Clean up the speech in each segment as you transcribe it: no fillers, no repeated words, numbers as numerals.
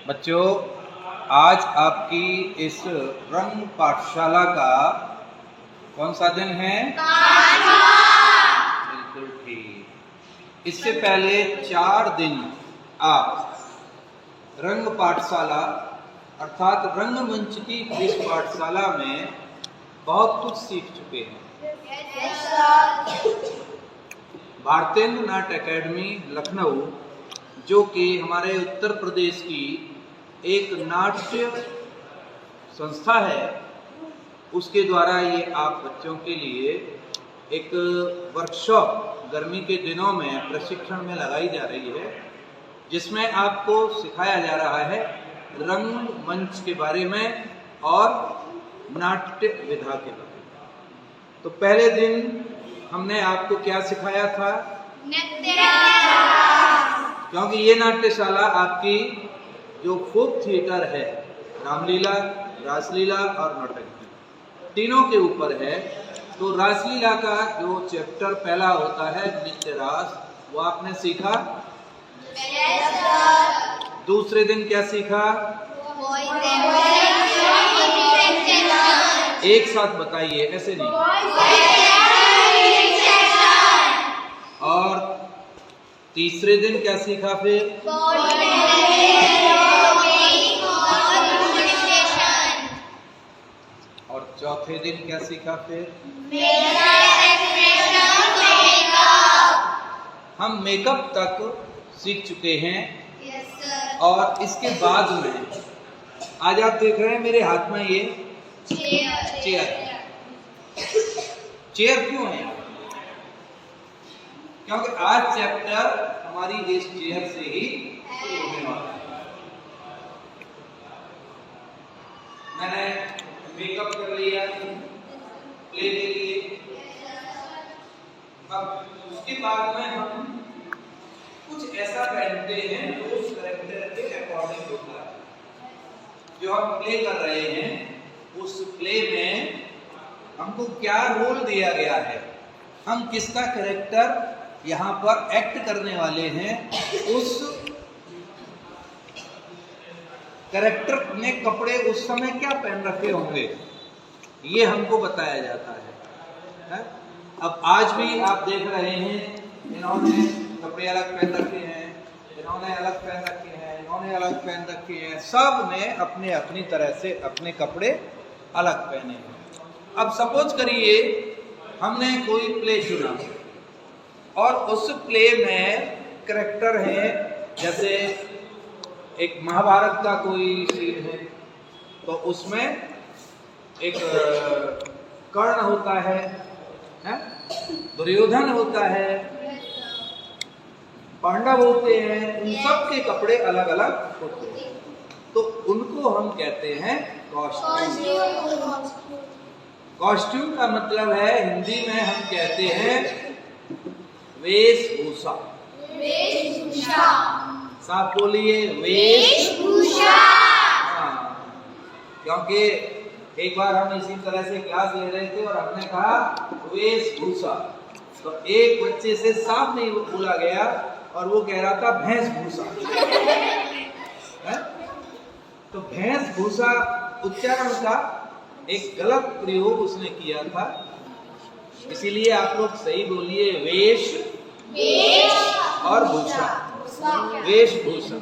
बच्चों, आज आपकी इस रंग पाठशाला का कौन सा दिन है? बिल्कुल ठीक। इससे पहले 4 दिन आप रंग पाठशाला अर्थात रंगमंच की इस पाठशाला में बहुत कुछ सीख चुके हैं। भारतेंद्र नाट्य एकेडमी लखनऊ, जो कि हमारे उत्तर प्रदेश की एक नाट्य संस्था है, उसके द्वारा ये आप बच्चों के लिए एक वर्कशॉप गर्मी के दिनों में प्रशिक्षण में लगाई जा रही है, जिसमें आपको सिखाया जा रहा है रंगमंच के बारे में और नाट्य विधा के बारे में। तो पहले दिन हमने आपको क्या सिखाया था? क्योंकि ये नाट्यशाला आपकी जो फोक थिएटर है, रामलीला, रासलीला और नौटंकी, तीनों के ऊपर है। तो रासलीला का जो चैप्टर पहला होता है नित्य रास, वो आपने सीखा। दूसरे दिन क्या सीखा? एक साथ बताइए, ऐसे नहीं। और तीसरे दिन क्या सीखा फिर? और चौथे दिन क्या सीखा फिर? हम मेकअप तक सीख चुके हैं। और इसके बाद में आज आप देख रहे हैं मेरे हाथ में ये चेयर क्यों है? क्योंकि आज चैप्टर हमारी इस चेयर से ही शुरू होने वाला है। मैंने मेकअप कर लिया प्ले के लिए। अब उसके बाद में हम कुछ ऐसा पहनते हैं जो उस कैरेक्टर के अकॉर्डिंग होता है। जो हम प्ले कर रहे हैं, उस प्ले में हमको क्या रोल दिया गया है, हम किसका कैरेक्टर यहाँ पर एक्ट करने वाले हैं, उस कैरेक्टर ने कपड़े उस समय क्या पहन रखे होंगे, ये हमको बताया जाता है? अब आज भी आप देख रहे हैं, इन्होंने कपड़े अलग पहन रखे हैं, इन्होंने अलग पहन रखे हैं, इन्होंने अलग पहन रखे हैं, सब ने अपने अपनी तरह से अपने कपड़े अलग पहने हैं। अब सपोज करिए हमने कोई प्ले चुना और उस प्ले में कैरेक्टर है, जैसे एक महाभारत का कोई सीन है, तो उसमें एक कर्ण होता है, दुर्योधन होता है, पांडव होते हैं, उन सब के कपड़े अलग अलग होते हैं। तो उनको हम कहते हैं कॉस्ट्यूम। कॉस्ट्यूम का मतलब है, हिंदी में हम कहते हैं वेशभूषा। साफ बोलिए, वेशभूषा। क्योंकि एक बार हम इसी तरह से क्लास ले रहे थे और हमने कहा वेशभूषा, तो एक बच्चे से साफ नहीं बोला गया और वो कह रहा था भैंसभूषा। तो भैंसभूषा उच्चारण का एक गलत प्रयोग उसने किया था, इसीलिए आप लोग सही बोलिए, वेश और भूषा, वेशभूषा।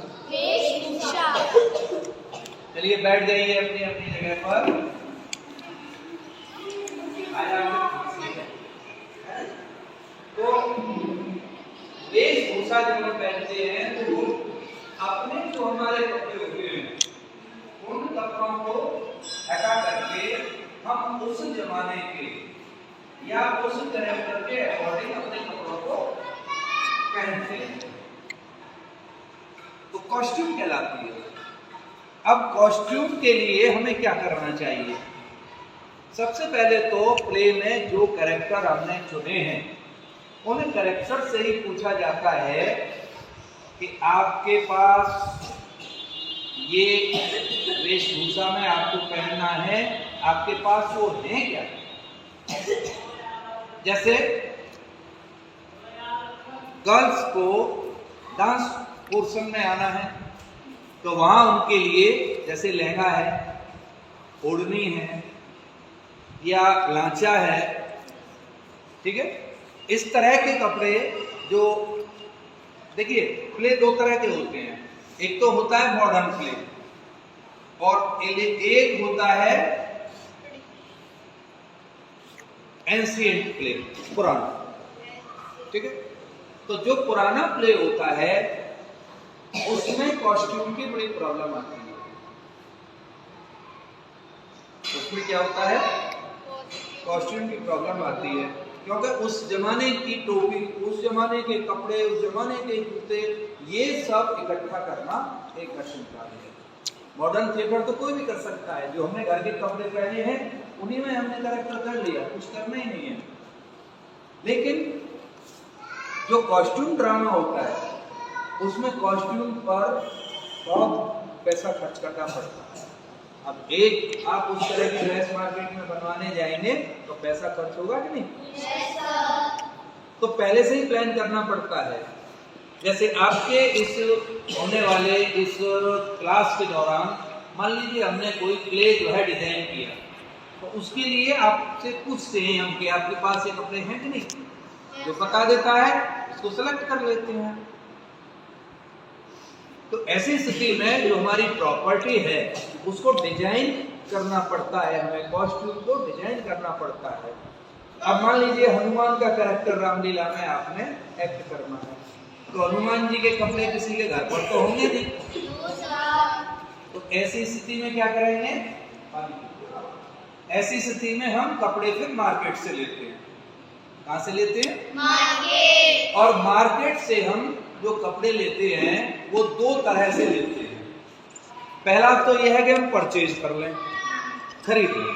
चलिए बैठ जाइए अपनी अपनी जगह पर। तो वेशभूषा जब हम पहनते हैं तो अपने जो हमारे कपड़े होते हैं, उन कपड़ों को हटा करके हम उस जमाने के या उस कैरेक्टर के अकॉर्डिंग अपने कपड़ों को पहनते हैं, तो कॉस्ट्यूम कहलाती है। अब कॉस्ट्यूम के लिए हमें क्या करना चाहिए? सबसे पहले तो प्ले में जो कैरेक्टर हमने चुने हैं, उन कैरेक्टर से ही पूछा जाता है कि आपके पास ये वेशभूषा में आपको पहनना है, आपके पास वो है क्या? जैसे गर्ल्स को डांस पोर्शन में आना है, तो वहां उनके लिए जैसे लहंगा है, ओढ़नी है या लांचा है, ठीक है, इस तरह के कपड़े जो, देखिए प्ले दो तरह के होते हैं, एक तो होता है मॉडर्न प्ले और एक होता है एंशिएंट प्ले, पुराना, ठीक है। तो जो पुराना प्ले होता है उसमें कॉस्ट्यूम की बड़ी प्रॉब्लम आती है। उसमें क्या होता है, कॉस्ट्यूम की प्रॉब्लम आती है, क्योंकि उस जमाने की टोपी, उस जमाने के कपड़े, उस जमाने के जूते, ये सब इकट्ठा करना एक कठिन कार्य है। मॉडर्न थिएटर तो कोई भी कर सकता है, जो हमने घर के कपड़े पहने हैं उन्हीं में हमने कैरेक्टर कर लिया, कुछ करना ही नहीं है। लेकिन जो कॉस्ट्यूम ड्रामा होता है उसमें कॉस्ट्यूम पर बहुत पैसा खर्च करना पड़ता है। अब एक आप उस तरह की ड्रेस मार्केट में बनवाने जाएंगे तो पैसा खर्च होगा कि नहीं? तो पहले से ही प्लान करना पड़ता है। जैसे आपके इस होने वाले इस क्लास के दौरान मान लीजिए हमने कोई प्ले जो है डिजाइन किया, तो उसके लिए आपसे पूछते हैं हम कि आपके पास ये कपड़े हैं कि नहीं, जो बता देता है उसको सेलेक्ट कर लेते हैं। तो ऐसी स्थिति में जो हमारी प्रॉपर्टी है उसको डिजाइन करना पड़ता है, हमें कॉस्ट्यूम को डिजाइन करना पड़ता है। अब मान लीजिए हनुमान का कैरेक्टर रामलीला में आपने एक्ट करना है, तो हनुमान जी के कपड़े किसी के घर पर तो होंगे नहीं, तो ऐसी स्थिति में क्या करेंगे, ऐसी स्थिति में हम कपड़े फिर मार्केट से लेते हैं। कहां से लेते हैं? मार्केट। और मार्केट से हम जो कपड़े लेते हैं वो दो तरह से लेते हैं। पहला तो यह है कि हम परचेज कर लें, खरीद लें।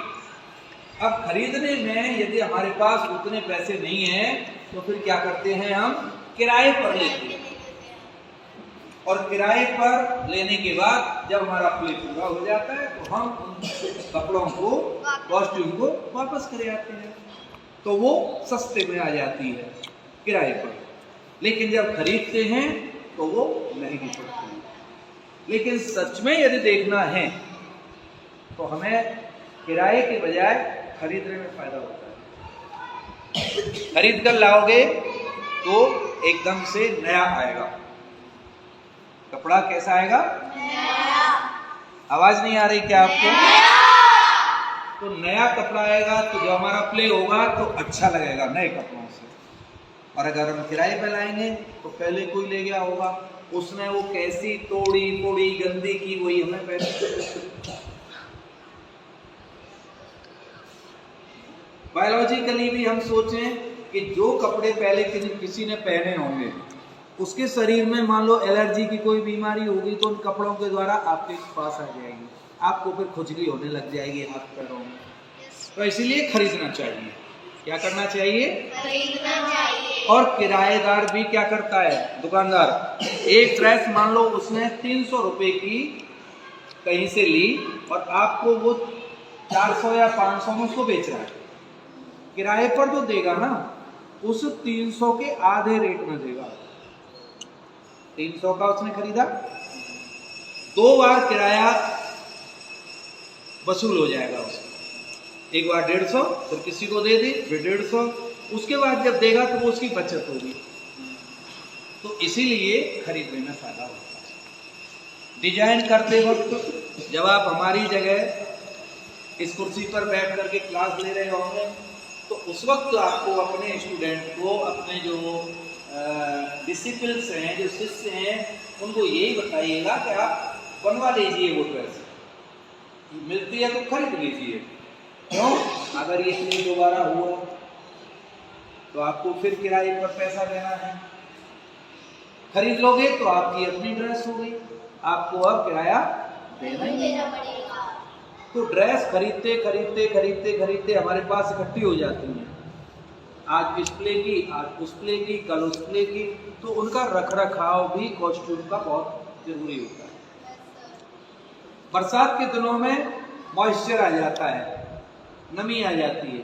अब खरीदने में यदि हमारे पास उतने पैसे नहीं हैं तो फिर क्या करते हैं, हम किराए पर लेते हैं। और किराए पर लेने के बाद जब हमारा प्ले पूरा हो जाता है तो हम उन कपड़ों को, कॉस्ट्यूम को वापस कर आते हैं, तो वो सस्ते में आ जाती है किराए पर। लेकिन जब खरीदते हैं तो वो महंगी पड़ती है। लेकिन सच में यदि देखना है तो हमें किराए के बजाय खरीदने में फायदा होता है। खरीद कर लाओगे तो एकदम से नया आएगा कपड़ा। कैसा आएगा? नया। आवाज नहीं आ रही क्या आपको? नया। तो नया कपड़ा आएगा तो जो हमारा प्ले होगा तो अच्छा लगेगा नए कपड़ों से। और अगर हम किराए पे लाएंगे तो पहले कोई ले गया होगा, उसने वो कैसी तोड़ी फोड़ी गंदी की, वही हमें पहले। बायोलॉजिकली भी हम सोचें कि जो कपड़े पहले किसी ने पहने होंगे उसके शरीर में मान लो एलर्जी की कोई बीमारी होगी तो उन कपड़ों के द्वारा आपके पास आ जाएगी, आपको फिर खुजली होने लग जाएगी हाथ पैरों में। तो इसीलिए खरीदना चाहिए। क्या करना चाहिए? खरीदना चाहिए। और किराएदार भी क्या करता है, दुकानदार, एक ड्रेस मान लो उसने 300 रुपए की कहीं से ली और आपको वो 400 या 500 में उसको बेच रहा है। किराए पर तो देगा ना, उस 300 के आधे रेट में देगा। 300 का उसने खरीदा, 2 बार किराया वसूल हो जाएगा उसका। एक बार 150, फिर किसी को दे दी, फिर 150, उसके बाद जब देगा तो वो उसकी बचत होगी। तो इसीलिए खरीदने में फायदा होता है। डिजाइन करते वक्त जब आप हमारी जगह इस कुर्सी पर बैठ करके क्लास ले रहे होंगे तो उस वक्त आपको अपने स्टूडेंट को, अपने जो डिसिप्लिन्स हैं, जो शिष्य हैं, उनको यही बताइएगा कि आप बनवा लीजिए वो ड्रेस, मिलती है तो खरीद लीजिए। क्यों? अगर ये प्ले दोबारा हुआ तो आपको फिर किराए पर पैसा देना है। खरीद लोगे तो आपकी अपनी ड्रेस हो गई, आपको अब किराया देना ही पड़ेगा। तो ड्रेस खरीदते खरीदते खरीदते खरीदते हमारे पास इकट्ठी हो जाती हैं। आज इस प्ले की, आज उस प्ले की, कल उस प्ले की, तो उनका रख रखाव भी कॉस्ट्यूम का बहुत जरूरी होता है। बरसात के दिनों में मॉइस्चर आ जाता है, नमी आ जाती है,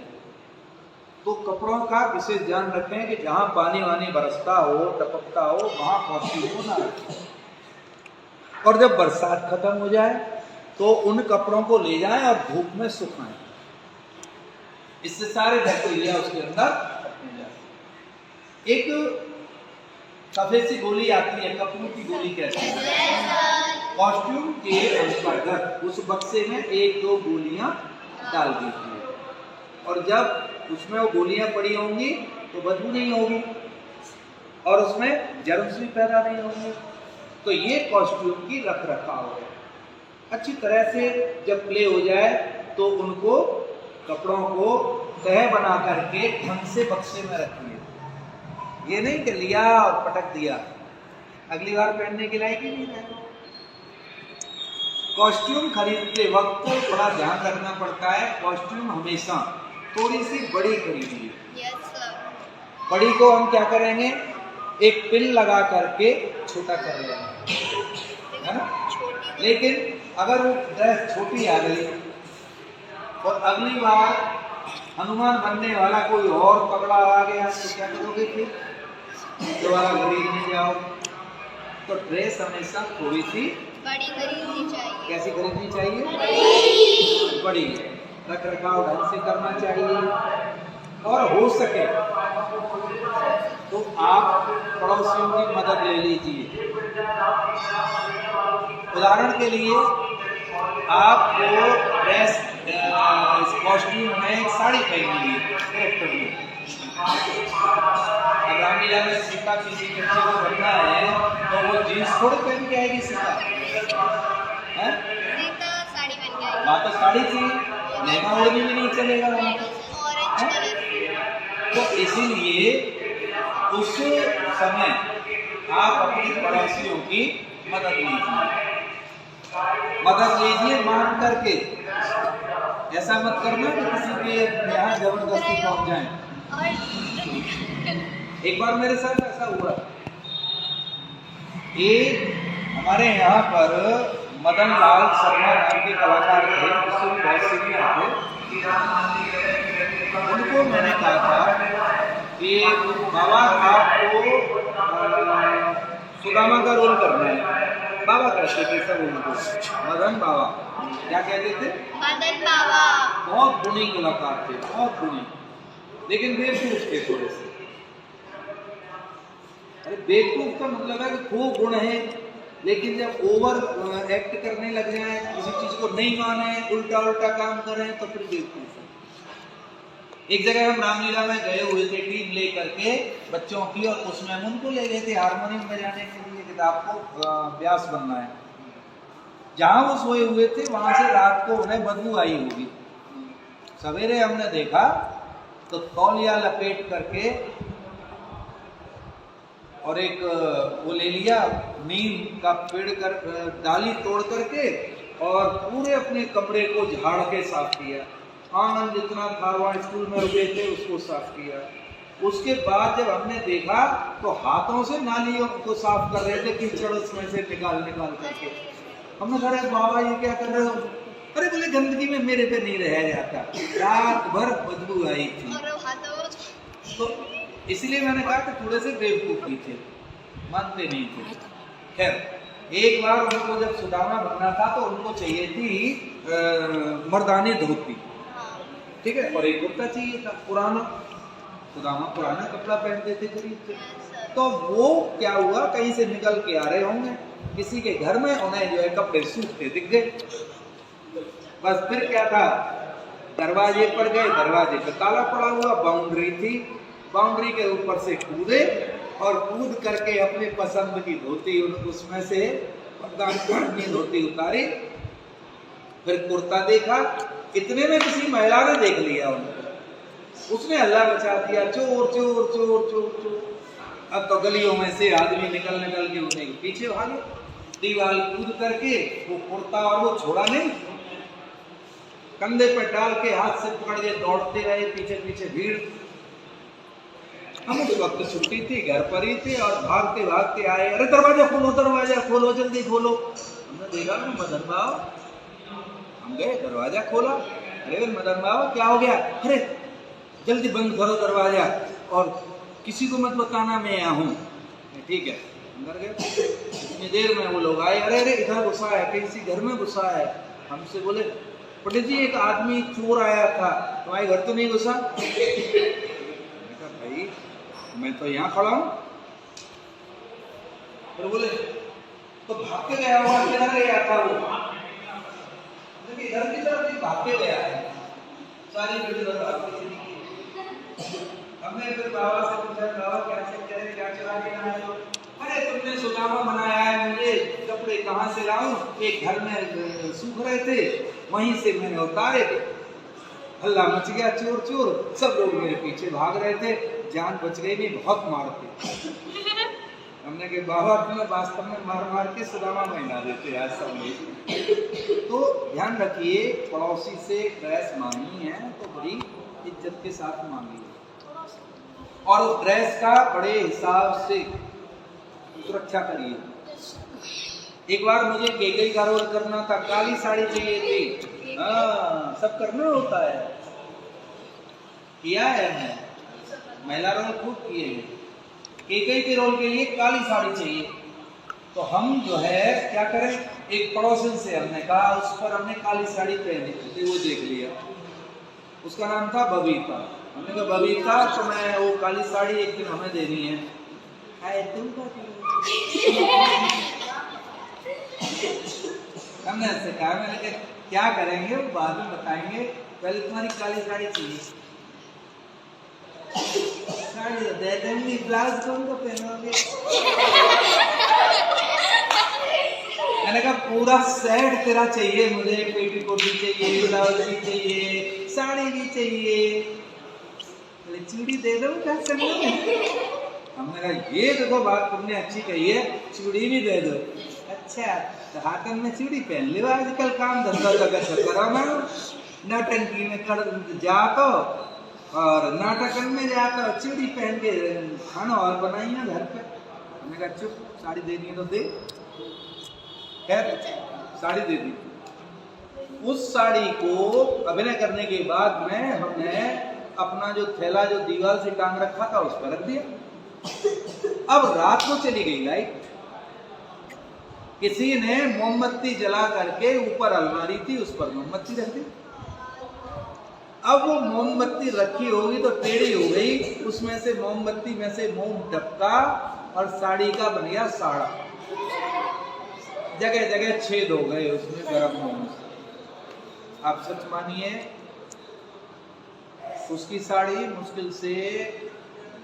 तो कपड़ों का विशेष ध्यान रखें कि जहां पानी वानी बरसता हो, टपकता हो, वहां कॉस्ट्यूम को ना रखें। और जब बरसात खत्म हो जाए तो उन कपड़ों को ले जाएं और धूप में सुखाएं। इससे सारे बैक्टीरिया उसके अंदर खत्म हो जाए। एक सफेद सी गोली आती है, कपड़ों की गोली कहते हैं। कॉस्ट्यूम के अंतर्गत उस बक्से में 1-2 गोलियां डाल दीजिए, और जब उसमें वो गोलियां पड़ी होंगी तो बदबू नहीं होगी और उसमें जर्म्स भी पैदा नहीं होंगे। तो ये कॉस्ट्यूम की रख रखाव है। अच्छी तरह से जब प्ले हो जाए तो उनको कपड़ों को तह बना करके ढंग से बक्से में रखिए। ये नहीं कि लिया और पटक दिया, अगली बार पहनने के लायक ही नहीं रहे। कॉस्ट्यूम खरीदते वक्त बड़ा ध्यान रखना पड़ता है। कॉस्ट्यूम हमेशा थोड़ी सी बड़ी खरीदिए। बड़ी को हम क्या करेंगे, एक पिन लगा करके छोटा कर लेंगे, है ना। लेकिन अगर वो ड्रेस छोटी आ गई और अगली बार हनुमान बनने वाला कोई और तगड़ा आ गया तो क्या करोगे? फिर दोबारा खरीदने जाओ। तो ड्रेस हमेशा थोड़ी सी बड़ी खरीदनी चाहिए। कैसी खरीदनी चाहिए? बड़ी। रख रखाव ढंग से करना चाहिए, और हो सके तो आप पड़ोसियों की मदद ले लीजिए। उदाहरण के लिए आपको ड्रेस कॉस्ट्यूम में एक साड़ी पहनी है कैरेक्टर में। अब रामलीला में सीता किसी बच्चे को बनना है तो वो जीन्स थोड़ी पहन के आएगी सीता, है? सीता साड़ी पहन के आएगी। वहाँ तो साड़ी थी, लहंगा ओढ़ने भी नहीं चलेगा वहाँ। Orange colour. तो इसीलिए उस समय आप अपनी पड़ोसियों की मदद लीजिए मान करके। ऐसा मत करना कि किसी के यहाँ जबरदस्ती पहुंच जाए। एक बार मेरे साथ ऐसा हुआ, हमारे यहाँ पर मदन लाल शर्मा नाम के कलाकार थे, उससे भी बहुत सीनियर थे। उनको मैंने कहा था कि बाबा आपको सुदामा का रोल करना है। बाबा कहते थे सब उनको, मदन बाबा। क्या कहते थे? मदन बाबा। बहुत गुणी कलाकार थे, बहुत गुणी, लेकिन बेवकूफ थे थोड़े से। अरे बेवकूफ का मतलब है कि खूब गुण है, लेकिन जब ओवर एक्ट करने लग जाए, किसी चीज को नहीं माने, उल्टा उल्टा काम करें, तो फिर बेवकूफ है। एक जगह हम रामलीला में गए हुए थे टीम ले करके बच्चों की, और उसमें हम उनको ले गए थे हारमोनियम बजाने के लिए कि आपको व्यास बनना है। जहां वो सोए हुए थे वहां से रात को उन्हें बदबू आई होगी। सवेरे हमने देखा तो तौलिया लपेट करके और एक वो ले लिया, नीम का पेड़ कर डाली तोड़ करके, और पूरे अपने कमरे को झाड़ के साफ किया। आंगन जितना था वहाँ स्कूल में रुके थे उसको साफ किया। उसके बाद जब हमने देखा तो हाथों से नालियों को साफ कर रहे थे, कीचड़ उसमें से निकाल करके। हमने कहा बाबा ये क्या कर रहे हो? अरे बोले गंदगी में मेरे पे नहीं रह जाता, रात भर बदबू आई थी। तो इसलिए मैंने कहा कि थोड़े से बेवकूफ भी थे, मानते नहीं थे। खैर एक बार उनको जब सुदामा बनना था तो उनको चाहिए थी मर्दानी धोती, ठीक है, और एक कुर्ता चाहिए था पुराना। सुदामा पुराना कपड़ा पहनते थे गरीब थे। तो वो क्या हुआ, कहीं से निकल के आ रहे होंगे किसी के घर में, उन्हें जो है कपड़े सूखते दिख गए। बस फिर क्या था, दरवाजे पर गए, दरवाजे पे ताला पड़ा हुआ, बाउंड्री थी, बाउंड्री के ऊपर से कूदे और कूद करके अपने पसंद की धोती उसमें से धोती उतारी। फिर कुर्ता देखा, इतने में किसी महिला ने देख लिया उनको, उसने हल्ला मचा दिया, चोर चोर चोर चोर चोर। अब तो गलियों में से आदमी निकल के उन्हें पीछे भागे, दीवार कूद करके वो कुर्ता और वो छोड़ा नहीं, कंधे पर डाल के हाथ से पकड़ के दौड़ते रहे, पीछे पीछे भीड़। हम उस वक्त छुट्टी थी, घर पर ही थे, और भागते भागते आए, अरे दरवाजा खोलो जल्दी खोलो। हमने देखा मदन बाबा, हम गए, दरवाजा खोला। अरे मदन बाबा क्या हो गया? अरे जल्दी बंद करो दरवाजा और किसी को मत बताना मैं यहाँ हूँ। ठीक है, अंदर गए, इतनी देर में वो लोग आए, अरे अरे इधर घुसा है, किसी घर में घुसा है। हमसे बोले पंडित जी एक आदमी चोर आया था, तुम्हारे घर तो नहीं घुसा? मैंने कहा भाई मैं तो यहाँ खड़ा हूँ। फिर बोले तो भाग के गया होगा, किधर गया था वो? इधर की तरफ ही भाग के गया है, सारी वीडियो हमने फिर बाबा से पूछा, बाबा कैसे करे, क्या चला के आए हो? अरे तुमने सुदामा बनाया है, मुझे कपड़े कहाँ से लाऊं, एक घर में सूख रहे थे वहीं से मैंने उतारे, हल्ला मच गया, चोर चोर, सब लोग मेरे पीछे भाग रहे थे, जान बच गई नहीं, बहुत मारते। हमने कहा बाबा तुम्हें वास्तव में मार मार के सुदामा बना देते आज सब लोग। तो ध्यान रखिए, पड़ोसी से ड्रेस मांगनी है तो बड़ी इज्जत के साथ मांगी और उस ड्रेस का बड़े हिसाब से सुरक्षा करिए। एक बार मुझे केकई का रोल करना था, काली साड़ी चाहिए थी, हाँ सब करना होता है, किया है मैंने, महिला रोल खूब किए हैं। केकई के रोल के लिए काली साड़ी चाहिए, तो हम जो है क्या करें, एक पड़ोसन से हमने कहा, उस पर हमने काली साड़ी पहनी थी, वो देख लिया, उसका नाम था बबीता। हमने कहा बबीता तो मैं वो काली साड़ी एक दिन हमें देनी है। हमने ऐसे कहा, मैंने कहा क्या करेंगे वो बाद में बताएंगे, पहले तुम्हारी काली साड़ी चाहिए। साड़ी दे देंगे, ब्लाउज कौन को पहनोगे? मैंने कहा पूरा सेट तेरा चाहिए मुझे, पेटीकोट भी चाहिए, ब्लाउज भी चाहिए, साड़ी भी चाहिए, चूड़ी दे दो क्या समझ? हमने कहा ये देखो बात तुमने अच्छी कही है, चूड़ी भी दे दो। अच्छा तो हाथन में चूड़ी पहन लो, आजकल काम धंधा लगा करो ना, नौटंकी में कर जातो और नाटकन में जाता चूड़ी पहन के खाना और बनाई ना घर पे। हमने कहा चुप, साड़ी देनी है तो दे। खैर साड़ी दे दी। उस साड़ी को अभिनय करने के बाद में हमने अपना जो थैला जो दीवार से टांग रखा था उस पर रख दिया। अब रात को चली गई लाइट, किसी ने मोमबत्ती जला करके ऊपर अलमारी थी उस पर मोमबत्ती रख दी। अब वो मोमबत्ती रखी होगी तो टेढ़ी हो गई, उसमें से मोमबत्ती में से मोम टपका और साड़ी का बन गया साड़ा, जगह जगह छेद हो गए उसमें गर्म मोम से। आप सच मानिए उसकी साड़ी मुश्किल से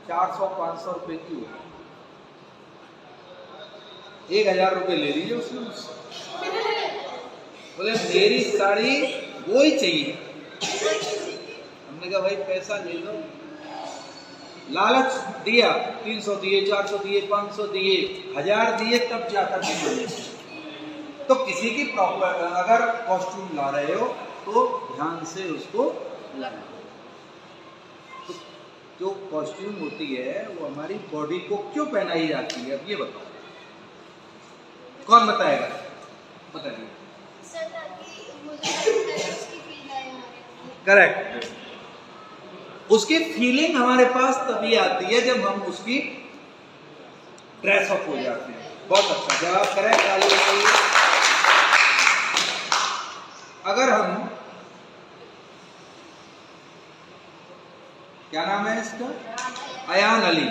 400-500 रुपए की होगी, 1000 रुपए ले लीजिए उसने मुझसे। बोले मेरी साड़ी वो ही चाहिए। हमने कहा भाई पैसा ले लो, लालच दिया, 300 दिए, 400 दिए, 500 दिए, 1000 दिए, तब जाकर के तो किसी की प्रॉपर अगर कॉस्ट्यूम ला रहे हो तो ध्यान से उसको लगाओ। तो जो कॉस्ट्यूम होती है वो हमारी बॉडी को क्यों पहनाई जाती है, अब ये बताओ, कौन बताएगा? बताइए। करेक्ट, उसकी फीलिंग हमारे पास तभी आती है जब हम उसकी ड्रेस अप हो जाते हैं। बहुत अच्छा जवाब, करेक्ट। अगर हम, क्या नाम है इसका, अयान अली,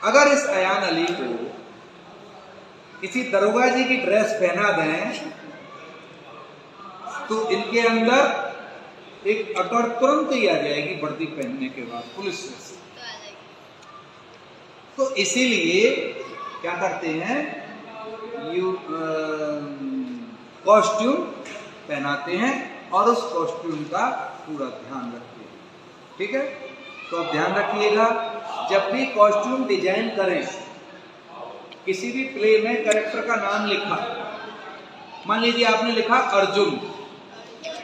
अगर इस अयान अली को किसी दरोगा जी की ड्रेस पहना दें तो इनके अंदर एक अकड़ तुरंत ही आ जाएगी वर्दी पहनने के बाद पुलिस से। तो इसीलिए क्या करते हैं, कॉस्ट्यूम पहनाते हैं और उस कॉस्ट्यूम का पूरा ध्यान रखते हैं। ठीक है, तो अब ध्यान रखिएगा, जब भी कॉस्ट्यूम डिजाइन करें, किसी भी प्ले में कैरेक्टर का नाम लिखा, मान लीजिए आपने लिखा अर्जुन,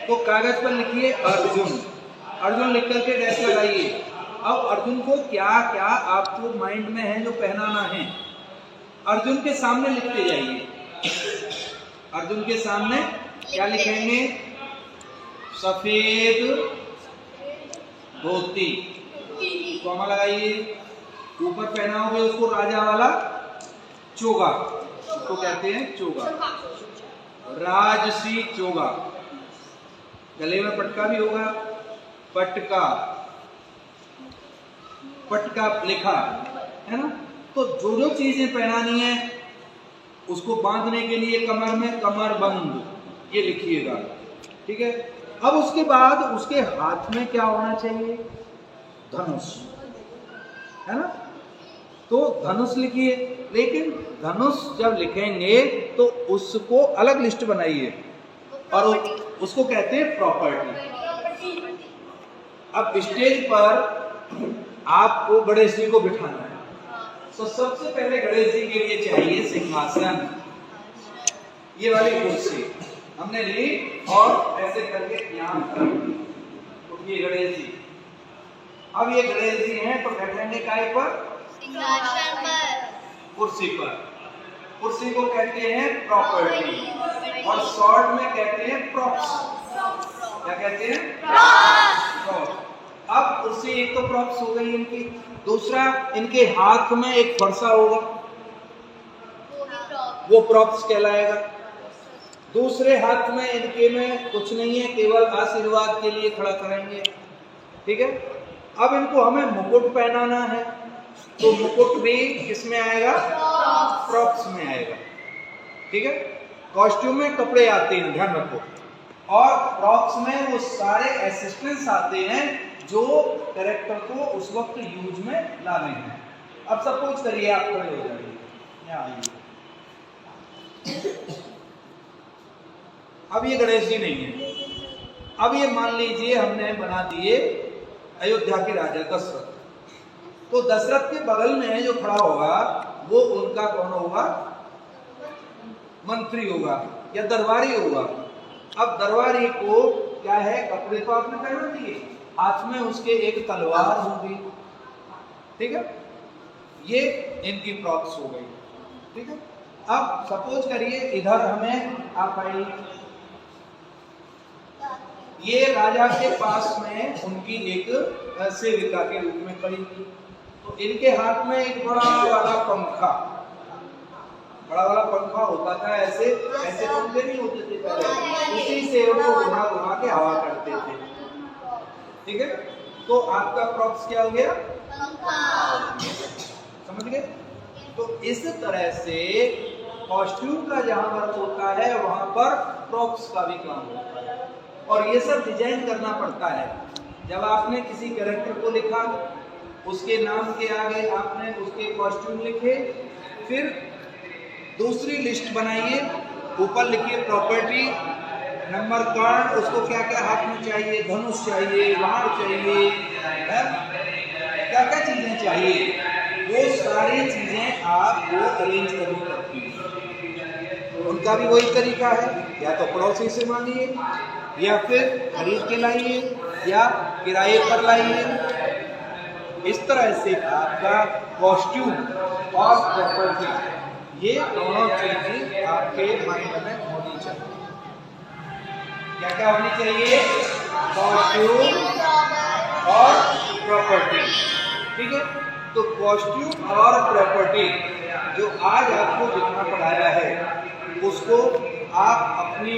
तो कागज पर लिखिए अर्जुन, अर्जुन लिख करके ड्रेस लगाइए। अब अर्जुन को क्या क्या आपको माइंड में है जो पहनाना है, अर्जुन के सामने लिखते जाइए। अर्जुन के सामने क्या लिखेंगे, सफेद धोती, कॉमा लगाइए, ऊपर पहनाओगे उसको राजा वाला चोगा, उसको कहते हैं चोगा, राजसी चोगा। गले में पटका भी होगा, पटका, पटका लिखा है ना। तो जो जो चीजें पहनानी है उसको बांधने के लिए कमर में कमरबंद ये लिखिएगा, ठीक है। अब उसके बाद उसके हाथ में क्या होना चाहिए, धनुष, है ना। तो धनुष लिखिए, लेकिन धनुष जब लिखेंगे तो उसको अलग लिस्ट बनाइए और उसको कहते हैं प्रॉपर्टी। अब स्टेज पर आपको गणेश जी को बिठाना है, तो सबसे पहले गणेश जी के लिए चाहिए सिंहासन, ये वाली कुर्सी हमने ली और ऐसे करके यहाँ तो ये गणेश जी। अब ये गणेश जी हैं तो बैठेंगे काय पर, सिंहासन पर, कुर्सी पर। कुर्सी को कहते हैं प्रॉपर्टी और शॉर्ट में कहते हैं प्रॉप्स। क्या कहते हैं, प्रॉप्स। अब कुर्सी एक तो प्रॉप्स हो गई इनकी, दूसरा इनके हाथ में एक फरसा होगा, वो प्रॉप्स कहलाएगा। दूसरे हाथ में इनके में कुछ नहीं है, केवल आशीर्वाद के लिए खड़ा करेंगे, ठीक है। अब इनको हमें मुकुट पहनाना है, तो मुकुट भी किसमें आएगा, प्रॉप्स में आएगा, ठीक है। कॉस्ट्यूम में कपड़े आते हैं, ध्यान रखो, और प्रॉप्स में वो सारे असिस्टेंट्स आते हैं जो कैरेक्टर को उस वक्त यूज में लाने हैं। अब सपोज करिए आप खड़े हो जाइए, यहाँ आइए। अब ये गणेश जी नहीं है, अब ये मान लीजिए हमने बना दिए अयोध्या के राजा दशरथ, तो दशरथ के बगल में जो खड़ा होगा वो उनका कौन होगा, मंत्री होगा या दरबारी होगा। अब दरबारी को क्या है, कपड़े तो आपने पहना दिए, हाथ में उसके एक तलवार होगी, ठीक है। ये इनकी प्रॉप्स हो गई, ठीक है। अब सपोज करिए इधर हमें आप आइए, ये राजा के पास में उनकी एक सेविका के रूप में खड़ी थी, तो इनके हाथ में एक बड़ा वाला पंखा, बड़ा वाला पंखा होता था, ऐसे ऐसे पंखे नहीं होते थे पहले, उसी से उनको घुमा घुमा के हवा करते थे, ठीक है। तो आपका प्रॉप्स क्या हो गया, समझ गए। तो इस तरह से कॉस्ट्यूम का जहां वर्क होता है वहां पर प्रॉप्स का भी काम होता है, और ये सब डिजाइन करना पड़ता है। जब आपने किसी कैरेक्टर को लिखा, उसके नाम के आगे आपने उसके कॉस्ट्यूम लिखे, फिर दूसरी लिस्ट बनाइए, ऊपर लिखिए प्रॉपर्टी, नंबर कार्ड, उसको क्या क्या हाथ में चाहिए, धनुष चाहिए, वार चाहिए, क्या क्या चीजें चाहिए, वो सारी चीजें आपको अरेंज करनी पड़ती है। उनका भी वही तरीका है, या तो पड़ोसी से मांगिए, या फिर खरीद के लाइए, या किराए पर लाइए। इस तरह से आपका कॉस्ट्यूम और प्रॉपर्टी, ये दोनों चीजें आपके माइंड में होनी चाहिए। क्या क्या होनी चाहिए, कॉस्ट्यूम और प्रॉपर्टी, ठीक है। तो कॉस्ट्यूम और प्रॉपर्टी जो आज आपको जितना पढ़ाया है उसको आप अपनी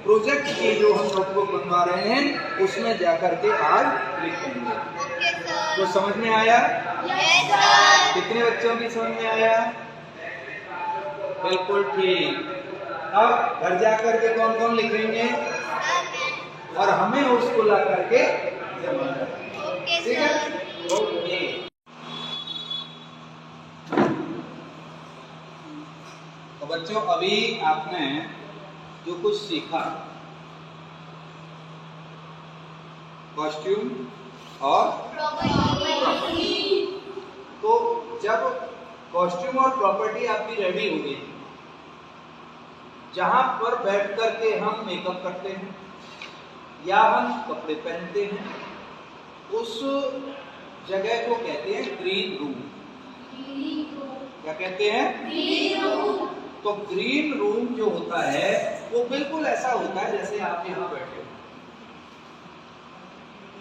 प्रोजेक्ट की जो हम नोटबुक बनवा रहे हैं उसमें जाकर के आज लिखेंगे। तो समझ में आया? कितने बच्चों की समझ में आया? बिल्कुल ठीक। अब घर जाकर के कौन कौन लिखेंगे और हमें उसको ला करके जमा करेंगे, ठीक है? ओके। तो बच्चों अभी आपने जो कुछ सीखा, कॉस्ट्यूम और प्रॉपर्टी, तो जब कॉस्ट्यूम और प्रॉपर्टी आपकी रेडी हो गई, जहां पर बैठ करके हम मेकअप करते हैं या हम कपड़े पहनते हैं, उस जगह को कहते हैं ग्रीन रूम। क्या कहते हैं? Green room. तो ग्रीन रूम जो होता है वो बिल्कुल ऐसा होता है जैसे आप यहाँ बैठे हो।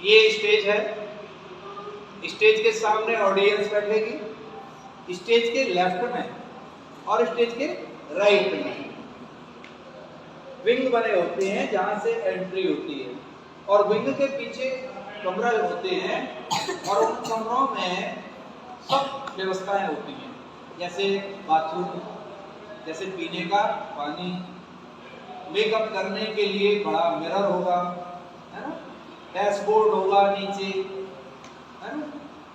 ये स्टेज है, स्टेज के सामने ऑडियंस बैठेगी, स्टेज के लेफ्ट में और स्टेज के राइट में विंग बने होते हैं जहां से एंट्री होती है, और विंग के पीछे कमरे होते हैं, और उन कमरों में सब व्यवस्थाएं होती हैं, जैसे बाथरूम, जैसे पीने का पानी, मेकअप करने के लिए बड़ा मिरर होगा, है ना, डैशबोर्ड होगा नीचे, है ना,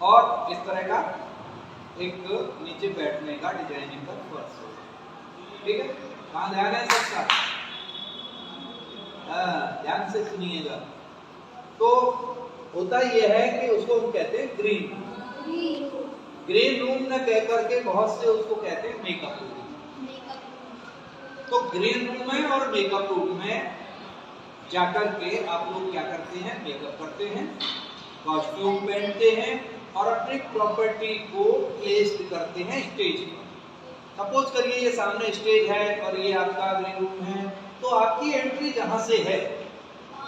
और इस तरह का एक नीचे बैठने का डिजाइनिंग का फर्श होगा। ठीक है, कहाँ ध्यान है सबका? ध्यान से सुनिएगा। तो होता यह है कि उसको हम कहते हैं ग्रीन रूम न कह करके बहुत से उसको कहते हैं मेकअप रूम। तो ग्रीन रूम में और मेकअप रूम में जाकर के आप लोग क्या करते हैं? मेकअप करते हैं, कॉस्ट्यूम पहनते हैं और अपनी प्रॉपर्टी को प्लेस करते हैं स्टेज पर। सपोज करिए ये सामने स्टेज है और ये आपका ग्रीन रूम है, तो आपकी एंट्री जहां से है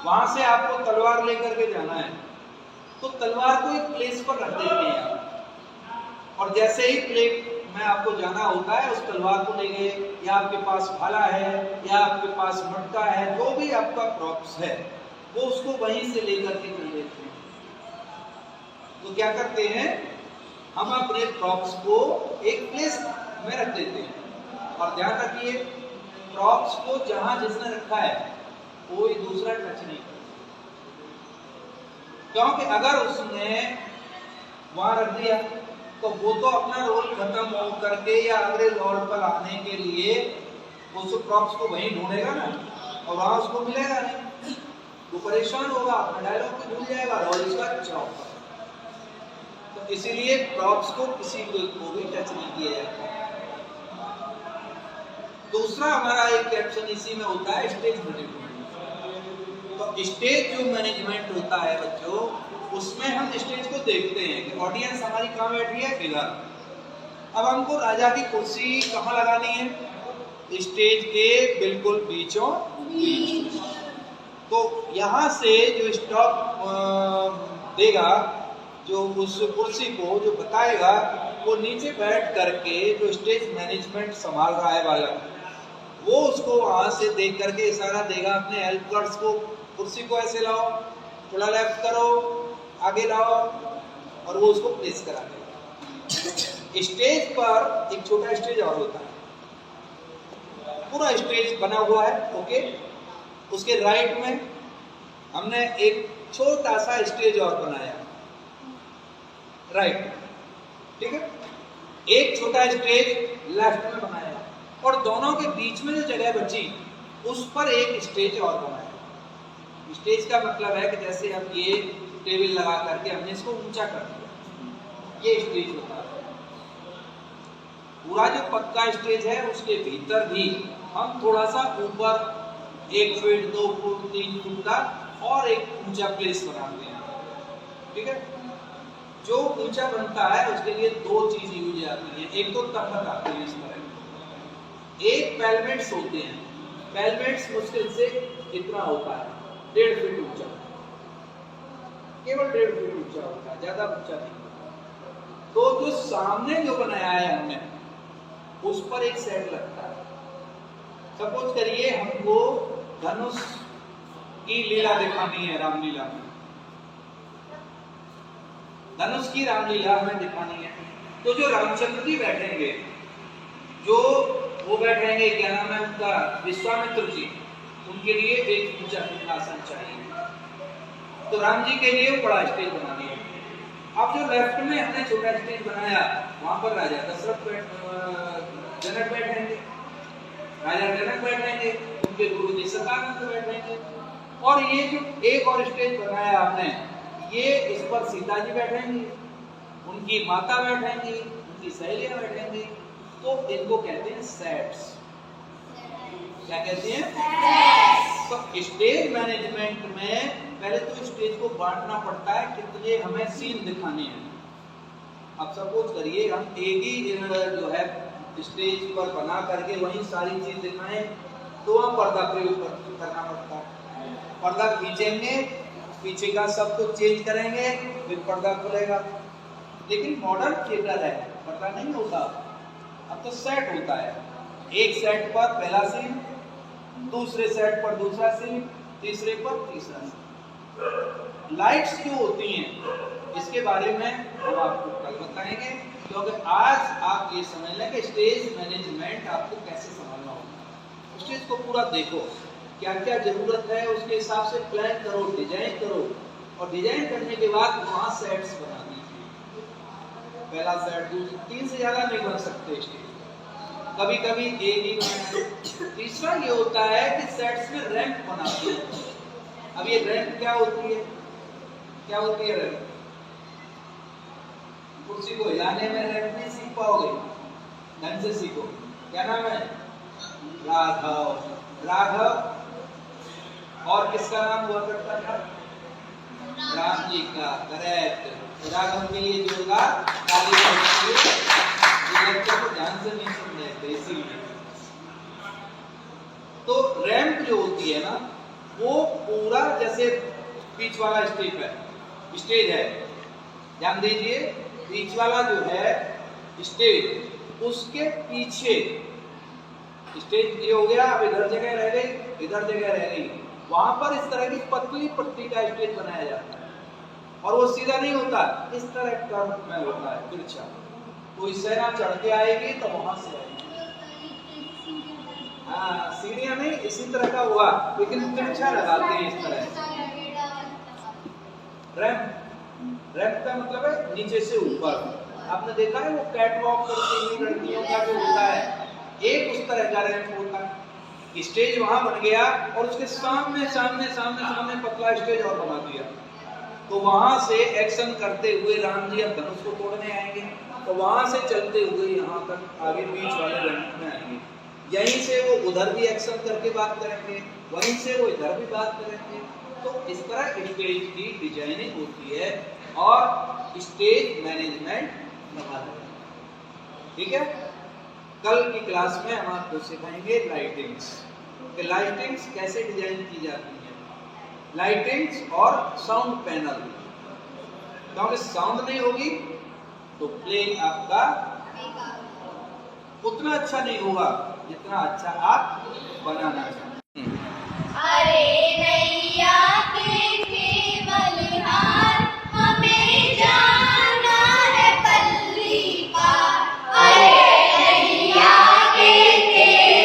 वहां से आपको तलवार लेकर के जाना है, तो तलवार को एक प्लेस पर रख देते हैं आप, और जैसे ही प्लेस में आपको जाना होता है उस तलवार को ले गए, या आपके पास भाला है या आपके पास मटका है, जो भी आपका प्रॉप्स है वो उसको वहीं से लेकर के चल देते हैं। तो क्या करते हैं, हम अपने प्रॉप्स को एक प्लेस में रख देते हैं, और ध्यान रखिए प्रॉप्स को जहां जिसने रखा है कोई दूसरा टच नहीं कर, क्योंकि अगर उसने वहां रख दिया तो वो तो अपना रोल खत्म हो करके या अगले रोल पर आने के लिए उस प्रॉप्स को वहीं ढूंढेगा ना, और वहां उसको मिलेगा नहीं, वो परेशान होगा, अपना डायलॉग भी भूल जाएगा, रोल इसका अच्छा होगा। तो इसीलिए प्रॉप्स को किसी को भी टच नहीं किया जाता। दूसरा हमारा एक कैप्शन इसी में होता है स्टेज मैनेजमेंट। तो स्टेज जो मैनेजमेंट होता है बच्चों, उसमें हम स्टेज को देखते हैं कि ऑडियंस हमारी कहाँ बैठी है, इधर। अब हमको राजा की कुर्सी कहाँ लगानी है? स्टेज के बिल्कुल बीचों बीच। तो यहाँ से जो स्टॉप देगा, जो उस कुर्सी को जो बताएगा, वो नीचे बैठ करके जो स्टेज मैनेजमेंट संभाल रहा है वाला, वो उसको वहां से देख करके इशारा देगा अपने हेल्पर्स को, कुर्सी को ऐसे लाओ, थोड़ा लेफ्ट करो, आगे लाओ, और वो उसको प्लेस करा देगा। स्टेज पर एक छोटा स्टेज और होता है, पूरा स्टेज बना हुआ है, ओके। उसके राइट में हमने एक छोटा सा स्टेज और बनाया, राइट, ठीक है। एक छोटा स्टेज लेफ्ट में बनाया, और दोनों के बीच में जो जगह बची उस पर एक स्टेज और बनाया। स्टेज का मतलब है कि जैसे हम ये टेबल लगा करके हमने इसको ऊंचा कर दिया, ये स्टेज होता है। पूरा जो पक्का स्टेज है उसके भीतर भी हम थोड़ा सा ऊपर 1 फीट 2 फुट 3 फुट का और एक ऊंचा प्लेस बनाते हैं, ठीक है। जो ऊंचा बनता है उसके लिए 2 चीज यूज आती है, एक तो तख्त आते हैं इस तरह, एक पेलमेट्स होते हैं। पेलमेट्स मुश्किल से इतना होता है, 1.5 फीट ऊंचा, केवल 1.5 फीट ऊंचा होता है, ज्यादा ऊंचा नहीं। तो जो सामने जो बनाया है हमने, उस पर एक सेट लगता है। सपोज करिए हमको धनुष की लीला दिखानी है, रामलीला में, धनुष की रामलीला हमें दिखानी है, तो जो रामचंद्र जी बैठेंगे, जो वो बैठेंगे, क्या नाम है उनका, विश्वामित्र जी, उनके लिए एक ऊंचा सिंहासन चाहिए। तो राम जी के लिए बड़ा स्टेज बनानी है। अब जो लेफ्ट में हमने छोटा स्टेज बनाया, वहां पर राजा दशरथ जनक बैठेंगे, राजा जनक बैठेंगे, उनके गुरु जी सतानंद बैठेंगे, और ये जो एक और स्टेज बनाया हमने, ये इस पर सीता जी बैठेंगी, उनकी माता बैठेंगी, उनकी सहेलियां बैठेंगी। तो इनको कहते हैं सेट्स। क्या कहते हैं? तो स्टेज मैनेजमेंट में पहले तो स्टेज को बांटना पड़ता है, कितने हमें सीन दिखाने हैं। अब सपोज करिए हम एक ही जो है स्टेज पर बना करके वही सारी चीज दिखाएं, तो वहाँ पर्दा प्रयोग करना पड़ता है। पर्दा खींचेंगे, पीछे का सब कुछ चेंज करेंगे, फिर पर्दा खुलेगा। लेकिन मॉडर्न थिएटर है, पर्दा नहीं होता, अब तो सेट होता है, एक सेट पर पहला सीन, दूसरे सेट पर दूसरा सीन, तीसरे पर तीसरा सीन। लाइट्स जो होती हैं इसके बारे में हम आपको कल बताएंगे, क्योंकि आज आप ये समझ लें कि स्टेज मैनेजमेंट आपको कैसे संभालना होगा। स्टेज को पूरा देखो, क्या क्या जरूरत है उसके हिसाब से प्लान करो, डिजाइन करो, और डिजाइन करने के बाद वहां सेट्स बना दीजिए। पहला सेट, दूसरा, 3 से ज्यादा नहीं बन सकते स्टेज, कभी कभी एक ही बनाना। तीसरा ये होता है कि सेट्स में रैंप बनाते हैं। अब ये रैंप क्या होती है, क्या होती है रैंप? कुर्सी को हिलाने में रैंप नहीं सीख पाओगे, ढंग से सीखो। क्या नाम है? राघव। राघव और किसका नाम हुआ करता था? राम जी का। करेक्ट। राघव के लिए जोरदार ताली बजाइए। ये बच्चों को ध्यान से नहीं सुन रहे थे इसीलिए। तो रैंप जो होती है ना, वो पूरा जैसे बीच वाला स्टेज है, ध्यान दीजिए, बीच वाला जो है स्टेज, उसके पीछे स्टेज ये हो गया। अब इधर जगह रह गई, इधर जगह रह गई, वहां पर इस तरह की पतली पट्टी का स्टेज बनाया जाता है, और वो सीधा नहीं होता, इस तरह का में होता है तिरछा। कोई सेना चढ़ के आएगी तो वहां से आएगी। हाँ, सीढ़ियां नहीं, इसी तरह का हुआ, लेकिन तिरछा लगाते हैं इस तरह से। रैंप, रैंप का मतलब है नीचे से ऊपर। आपने देखा है वो कैट वॉक करती हुई लड़कियों का जो होता है, एक उस तरह का रैंप होता है। स्टेज वहां बन गया और उसके सामने सामने सामने सामने पतला स्टेज और बना दिया, तो वहां से एक्शन करते हुए राम जी अब धनुष को तोड़ने आएंगे, तो वहां से चलते हुए यहाँ तक आगे बीच वाले रैंप में आएंगे। यहीं से वो उधर भी एक्शन करके बात करेंगे, वहीं से वो इधर भी बात करेंगे। तो इस तरह स्टेज की डिजाइनिंग होती है और स्टेज मैनेजमेंट संभालना है। ठीक है, कल की क्लास में हम आपको सिखाएंगे लाइटिंग्स, कि लाइटिंग्स कैसे डिजाइन की जाती है, लाइटिंग्स और साउंड पैनल। क्योंकि साउंड नहीं होगी तो प्ले आपका उतना अच्छा नहीं होगा जितना अच्छा आप बनाना चाहते हैं। अरे नैया के बलिहार, हमें जाना है पल्ली पार। अरे नैया के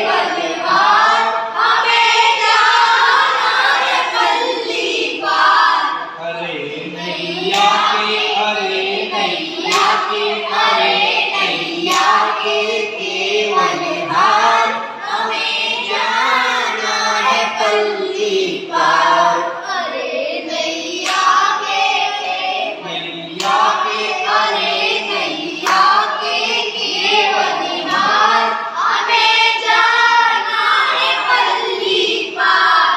बलिहार, हमें जाना है पल्ली पार। अरे नैया के, अरे नैया के, अरे नैया के बलिहार, हमें जाना है पल्ली पार। अरे नैया के नैया के, अरे नैया के बलिहार, हमें जाना है पल्ली पार।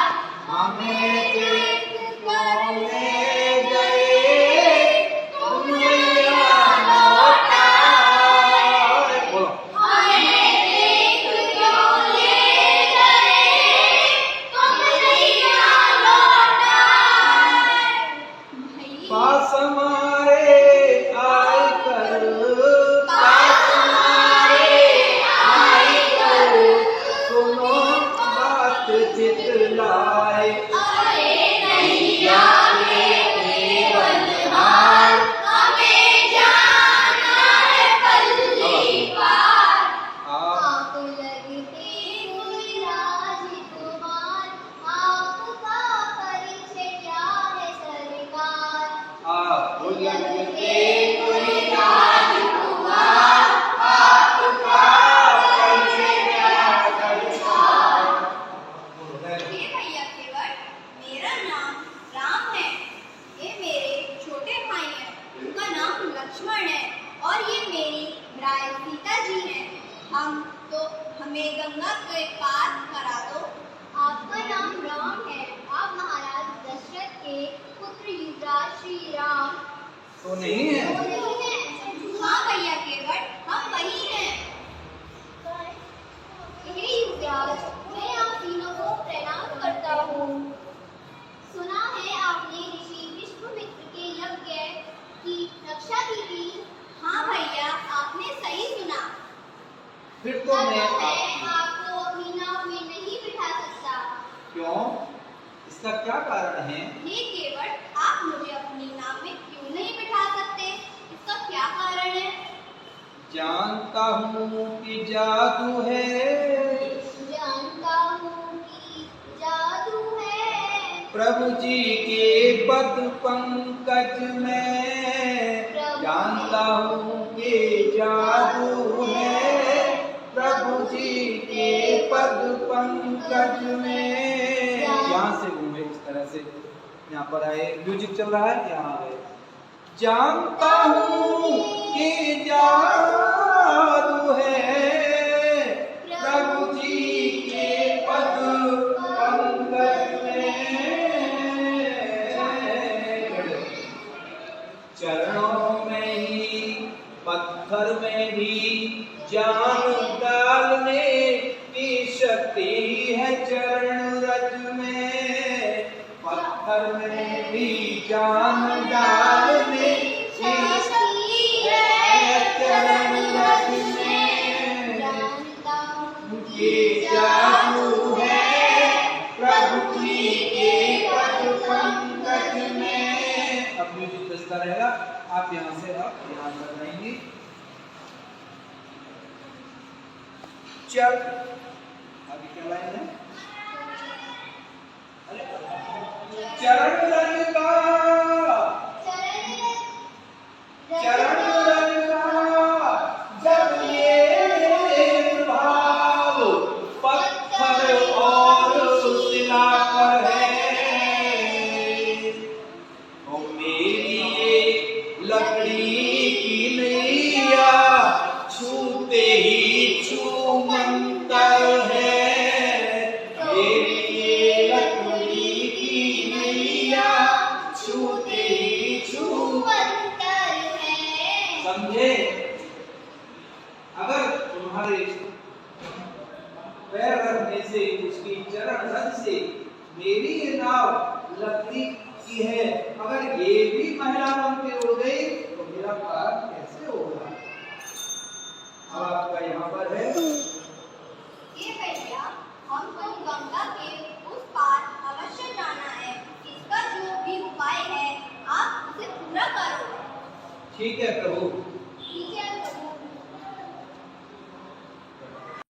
हमें चित्तौं ले गए तुम नैया लौटाए। बोलो। हमें देख क्यों ले गए तुम नैया लौटाए। पास हमारे आए कर, पास हमारे आए कर, सुनो बात चितलाए। अरे नैया के बलिहार, हमें जाना है पल्ली पार। आप लगते कोई राजकुमार, आपका परिचय क्या है सरकार। आप लगते कोई राजकुमार, आपका परिचय क्या है सरकार। ये भैया केवट, मेरा नाम राम है। ये मेरे छोटे भाई हैं, उनका नाम लक्ष्मण है, और ये मेरी ब्राय सीता जी हैं। हमें गंगा के पार करा दो। आपका नाम राम है, आप महाराज दशरथ के पुत्र युवराज श्री राम तो नहीं है। हाँ भैया केवट, हम वही हैं। हे युवराज, मैं आप तीनों को प्रणाम करता हूँ। सुना है आपने ऋषि विश्वामित्र के यज्ञ की रक्षा की थी। हाँ भैया, आपने सही सुना। फिर तो मैं आपको अपनी नाव में नहीं बिठा सकता। क्यों? इसका क्या कारण है? ये केवट, आप मुझे अपनी नाव में क्यों नहीं बिठा सकते? इसका क्या कारण है? जानता हूँ कि जादू है, जानता हूँ कि जादू है प्रभु जी के पद पंकज में। जानता हूँ कि जादू है, प्रभु जी के पद पंकज में। यहाँ से घूमे इस तरह से, यहाँ पर आए, म्यूजिक चल रहा है, यहाँ आ गए। जानता हूँ कि जादू है, प्रभु जी के पद पंकज में। चरणों में ही पत्थर में भी जान डालने की शक्ति है, चरण रज में। पत्थर में भी जान डालने की शक्ति है, चरण रज में। जानता हूँ कि जादू है, प्रभु जी के पद पंकज में। अब म्यूजिक बजता रहेगा, आप यहाँ से आप ध्यान बनाएंगे। चल, अभी क्या लाइन है? चरण रज का, चरण रज का जब ये भाव पत्थर और शिला पर है, ओ मेरी ये लकड़ी की नैया छूते ही छूमंतर है। मेरी ये लकड़ी की नैया छूते ही छूमंतर है। समझे? अगर तुम्हारे पैर रखने से, उसकी चरण रज से मेरी ये नाव लकड़ी की है, अगर ये भी महिला बन के उड़ गई तो मेरा पार कैसे होगा? अब आपका यहाँ पर है, ये भैया, हमको गंगा के उस पार अवश्य जाना है। इसका जो भी उपाय है, आप उसे पूरा करो। ठीक है प्रभु।